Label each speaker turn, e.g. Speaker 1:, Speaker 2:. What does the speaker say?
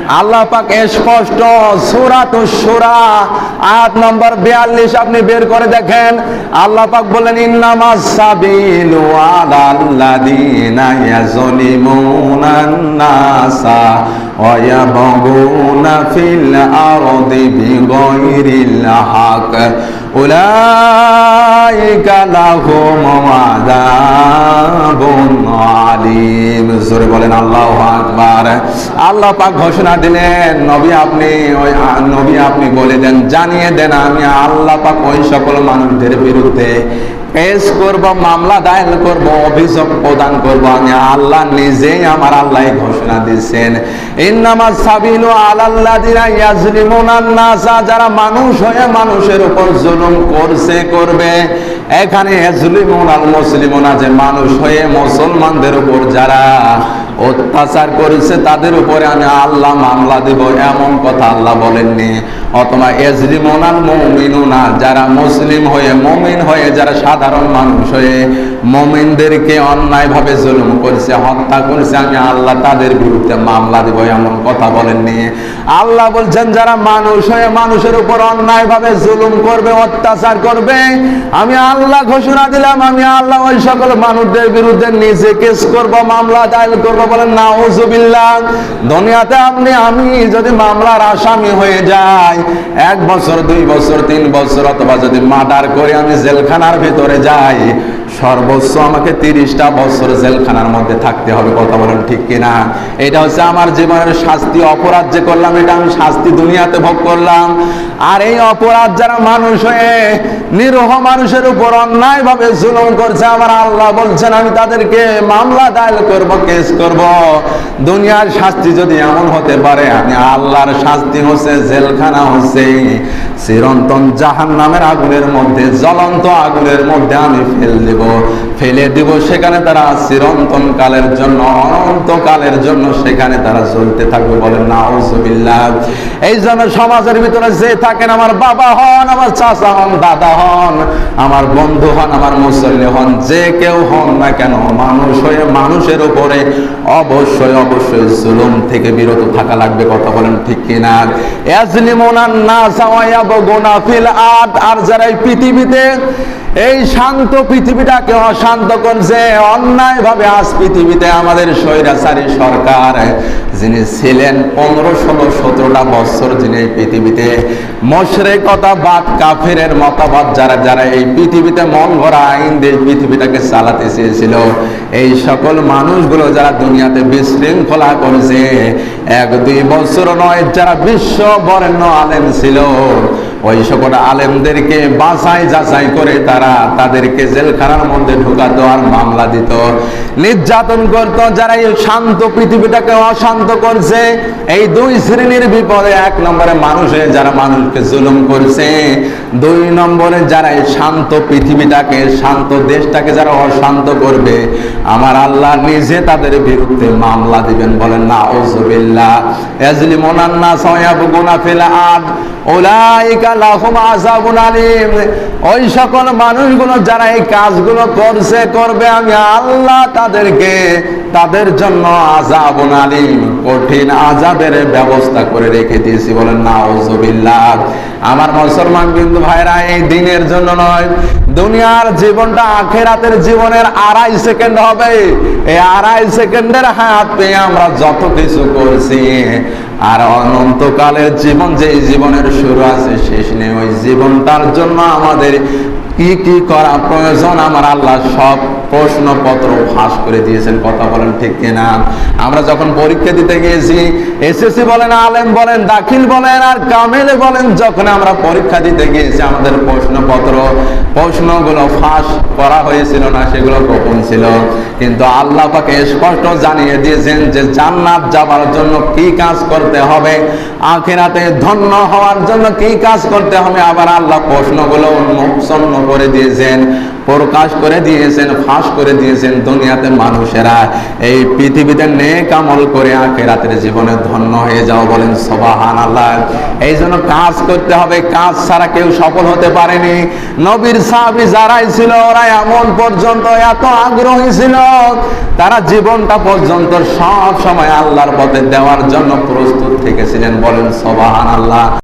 Speaker 1: আল্লাহ পাক স্পষ্ট সূরাতুশ শূরা আয়াত নম্বর 42 আপনি বের করে দেখেন। আল্লাহ পাক বলেন ইন্নামাস সাবিলু আলাল্লাযিনা ইয়াযলিমুনান নাসা ওয়া ইয়াবগুনা ফিল আরদি বিগাইরিল হক উলাইকা লাহুম আযাবুন আলীম। জোরে বলেন আল্লাহু আকবার। আল্লাহ পাক ঘোষণা দিলেন, নবী আপনি বলে দেন, জানিয়ে দেন, আমি আল্লাহ পাক ওই সকল মানুষদের বিরুদ্ধে কেস করব, মামলা দায়ের করব, অভিযোগ প্রদান করব। আমি আল্লাহ নিজেই, আমার আল্লাহ ঘোষণা দিচ্ছেন ইন্নামাস সাবিলু আলাল্লাযিনা ইয়াজলিমুনান নাসা, যারা মানুষ হয়ে মানুষের উপর জুলুম করছে করবে। এখানে ইয়াজলিমুনাল মুসলিমুনা, যে মানুষ হয়ে মুসলমানদের উপর যারা অত্যাচার করেছে তাদের উপরে আমি আল্লাহ মামলা দেব, এমন কথা আল্লাহ বলেননি। অথবা ইয়াজলিমুনাল মুমিনুনা, যারা মুসলিম হয়ে মুমিন হয়ে যারা সাধারণ মানুষ হয়ে মুমিনদেরকে অন্যায়ভাবে জুলুম করেছে, হত্যা করেছে, আমি আল্লাহ তাদের বিরুদ্ধে মামলা দেব, এমন কথা বলেননি। আল্লাহ বলছেন যারা মানুষ হয়ে মানুষের উপর অন্যায়ভাবে জুলুম করবে, অত্যাচার করবে, আমি আল্লাহ ঘোষণা দিলাম, আমি আল্লাহ ওই সকল মানুষদের বিরুদ্ধে নিজে কেস করব, মামলা দায়ের করব। বলেন নাউযুবিল্লাহ। দুনিয়াতে আমি যদি মামলার আসামি হয়ে যাই, 1 বছর 2 বছর 3 বছর, অথবা যদি মার্ডার করে আমি জেলখানার ভিতরে যাই, সর্বোচ্চ আমাকে 30টা বছর জেলখানার মধ্যে থাকতে হবে। কথা বলেন ঠিক কিনা? এটা হচ্ছে আমার জীবনের শাস্তি। অপরাধ যে করলাম, এটা আমি শাস্তি দুনিয়াতে ভোগ করলাম। আর এই অপরাধ যারা মানুষ হয়ে নিরীহ মানুষের উপর অন্যায়ভাবে জুলুম করছে, আমার আল্লাহ বলছেন আমি তাদেরকে মামলা দায়ের করব, কেস করব। দুনিয়ার শাস্তি যদি এমন হতে পারে, আমি আল্লাহর শাস্তি হচ্ছে জেলখানা, হচ্ছে চিরন্তন জাহান্নামের আগুনের মধ্যে, জ্বলন্ত আগুনের মধ্যে আমি ফেলে দিব। সেখানে তারা চিরন্তন কালের জন্য, অনন্ত কালের জন্য সেখানে তারা জ্বলতে থাকবে। বলেন নাউযুবিল্লাহ। এই জন্য সমাজের ভিতরে যে থাকেন, আমার বাবা হন, আমার চাচা হন, দাদা হন, আমার বন্ধু হন, আমার মুসল্লি হন, যে কেউ হন না কেন, মানুষ হয়ে মানুষের উপরে অবশ্যই অবশ্যই জুলুম থেকে বিরত থাকা লাগবে। কথা বলেন ঠিক কিনা? ইয়াজলিমুনান নাসা ওয়া ইয়াবগুনা ফিল আরদ, আর যারা এই পৃথিবীতে এই শান্ত পৃথিবীটাকে অশান্ত করছে অন্যায় ভাবে, আজ পৃথিবীতে আমাদের স্বৈরাচারী সরকার যিনি ছিলেন 15, 16, 17টা বছর, যিনি এই পৃথিবীতে মুশরিকতাবাদ, কাফেরের মতবাদ যারা এই পৃথিবীতে মন ভরা আইন দিয়ে পৃথিবীটাকে চালাতে চেয়েছিল, এই সকল মানুষগুলো যারা দুনিয়াতে বিশৃঙ্খলা করেছে, 1-2 বছর নয়, যারা বিশ্ব বরেণ্য আলেম ছিল, ওই সকল আলেমদেরকে বাছাই যাচাই করে তাদেরকে জেলখানার মধ্যে ঢুকাতো আর মামলা দিত, নির্যাতন করত। যারা এই শান্ত পৃথিবীটাকে অশান্ত করছে, এই 2 শ্রেণীর বিপদে, 1 নম্বরে মানুষে যারা মানুষকে জুলুম করছে, 2 নম্বরে যারা এই শান্ত পৃথিবীটাকে, শান্ত দেশটাকে যারা অশান্ত করবে, আমার আল্লাহ নিজে তাদের বিরুদ্ধে মামলা দিবেন। বলেন নাউযুবিল্লাহ। ইয়াজলিমুনান নাসা ওয়া ইয়াবগুনা ফিল আরদ উলাইকা লাহুম আযাবুন আলীম। ওই সকল মানুষগুলো যারা এই কাজগুলো করবে, আমি আল্লাহ তাদের জন্য আযাবুন আলীম, কঠিন আযাবের ব্যবস্থা করে রেখে দিয়েছি। বলেন নাউযুবিল্লাহ। আমার মুসলমান বিন্দু ভাইরা, এই দিনের জন্য নয়, দুনিয়ার জীবনটা আখিরাতের জীবনের 2.5 সেকেন্ড হবে। এই 2.5 সেকেন্ডের হায়াত পেয়ে আমরা যত কিছু করছি, আর অনন্তকালের জীবন, যে জীবনের শুরু আছে শেষ নেই, ওই জীবনটার জন্য আমাদের কি কি করা প্রয়োজন, আমার আল্লাহ সব প্রশ্নপত্র ফাঁস করে দিয়েছেন। কথা বলেন ঠিক কিনা? আমরা যখন পরীক্ষা দিতে গিয়েছি, এসএসসি বলেন, আলেম বলেন, দাখিল বলেন, আর কামেলে বলেন, যখন আমরা পরীক্ষা দিতে গিয়েছি, আমাদের প্রশ্নগুলো ফাঁস করা হয়েছিল না, সেগুলো গোপন ছিল। কিন্তু আল্লাহ পাক স্পষ্ট জানিয়ে দিয়েছেন যে জান্নাত যাবার জন্য কি কাজ করতে হবে, আখিরাতে ধন্য হওয়ার জন্য কি কাজ করতে হবে। আবার আল্লাহ প্রশ্নগুলো উন্মোচন করে দিয়েছেন, প্রকাশ করে দিয়েছেন, ফাঁস করে দিয়েছেন। দুনিয়াতে মানুষেরা এই পৃথিবীতে নেক আমল করে আখিরাতের জীবনে ধন্য হয়ে যাও। বলেন সুবহানাল্লাহ। এই জন্য কাজ করতে হবে, কাজ ছাড়া কেউ সফল হতে পারেনি। নবীর সাহাবী যারাই ছিল, ওরা এমন পর্যন্ত এত আগ্রহী ছিল, তারা জীবনটা পর্যন্ত সব সময় আল্লাহর পথে দেওয়ার জন্য প্রস্তুত থেকে বলেন সুবহানাল্লাহ।